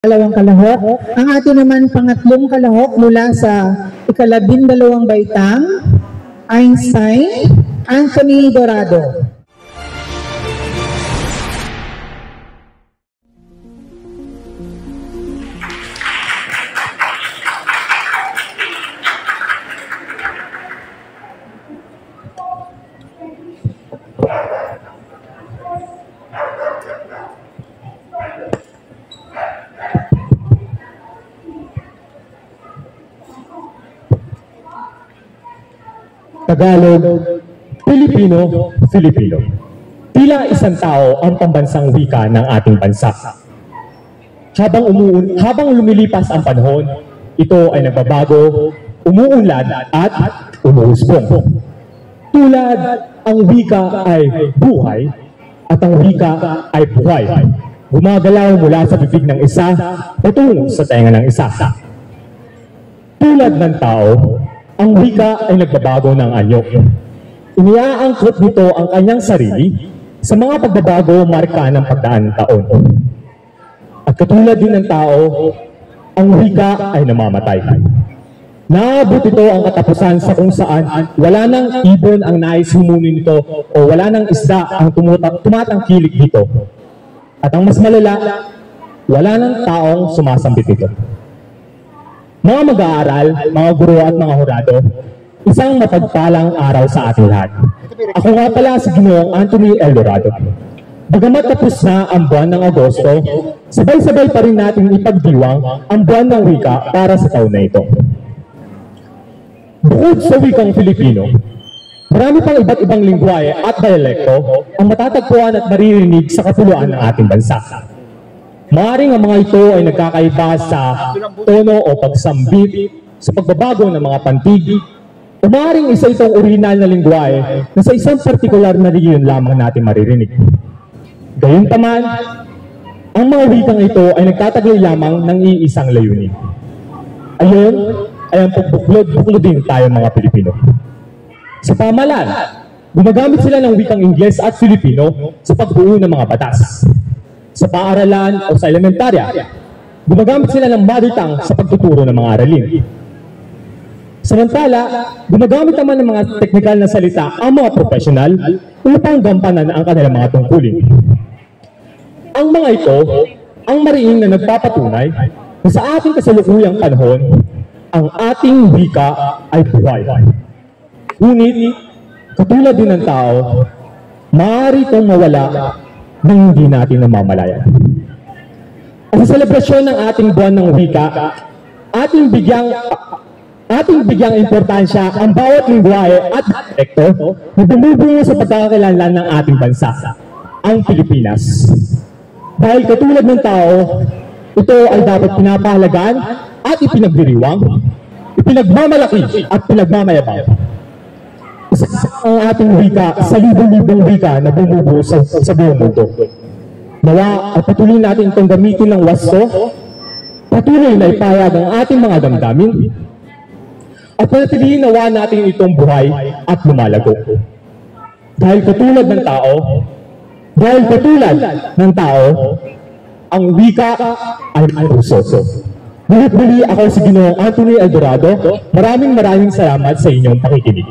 Dalawang kalahok. Ang atin naman pangatlong kalahok mula sa ika-12 baitang, Einstein, Anthony Dorado. Tagalog, Pilipino, Filipino. Tila isang tao ang pambansang wika ng ating bansa. Habang lumilipas ang panahon, ito ay nagbabago, umuunlad at umuusbong. Tulad ang wika ay buhay at ang wika ay buhay. Gumagalaw mula sa bibig ng isa patungo sa tenga ng isa. Tulad ng tao, ang wika ay nagbabago ng anyo. Iniaangkot nito ang kanyang sarili sa mga pagbabago marka ng pagdaan taon. At katulad din ng tao, ang wika ay namamatay. Naabot ito ang katapusan sa kung saan wala nang ibon ang nais humunin nito o wala nang isda ang tumatangkilik dito. At ang mas malala, wala nang taong sumasambit ito. Mga mag-aaral, mga guro at mga hurado, isang mapagpalang araw sa ating lahat. Ako nga pala si Ginoong Anthony L. Dorado. Bagamat tapos na ang buwan ng Agosto, sabay-sabay pa rin natin ipagdiwang ang buwan ng wika para sa taon na ito. Bukod sa wikang Filipino, marami pang iba't ibang lingwahe at dialekto ang matatagpuan at maririnig sa kapuluan ng ating bansa. Maaaring ang mga ito ay nagkakaiba sa tono o pagsambit, sa pagbabago ng mga pantig, o maaaring isa itong original na lingwahe na sa isang partikular na regiyon lamang natin maririnig. Gayunpaman, ang mga wikang ito ay nagtataglay lamang ng iisang layunin. Ayon ay ang pagbuklod din tayo mga Pilipino. Sa pamahalaan, gumagamit sila ng wikang Ingles at Filipino sa pagbuo ng mga batas. Sa paaralan o sa elementarya, gumagamit sila ng mother tongue sa pagtuturo ng mga aralin. Samantala, gumagamit naman ng mga teknikal na salita ang mga profesional upang gampanan ang kanilang mga tungkulin. Ang mga ito, ang mariing na nagpapatunay na sa ating kasalukuyang panahon, ang ating wika ay buhay. Ngunit, katulad din ng tao, maaari itong mawala nang hindi natin namamalayan. At sa selebrasyon ng ating buwan ng wika, ating bigyang importansya ang bawat lingwahe at dialekto na bumubungo sa pagkakakilanlan ng ating bansa, ang Pilipinas. Dahil katulad ng tao, ito ay dapat pinapahalagaan at ipinagdiriwang, ipinagmamalaki at pinagmamayabang. Isa ang ating wika sa libong-libong wika na bumubuo sa buong mundo. Nawa at patuloy natin itong gamitin ng wasto, patuloy na ipahayag ang ating mga damdamin, at panatilihin nawa natin itong buhay at lumalago. Dahil katulad ng tao, ang wika ay puso. Muli ako si Ginoong Anthony L. Dorado. Maraming salamat sa inyong pakikinig.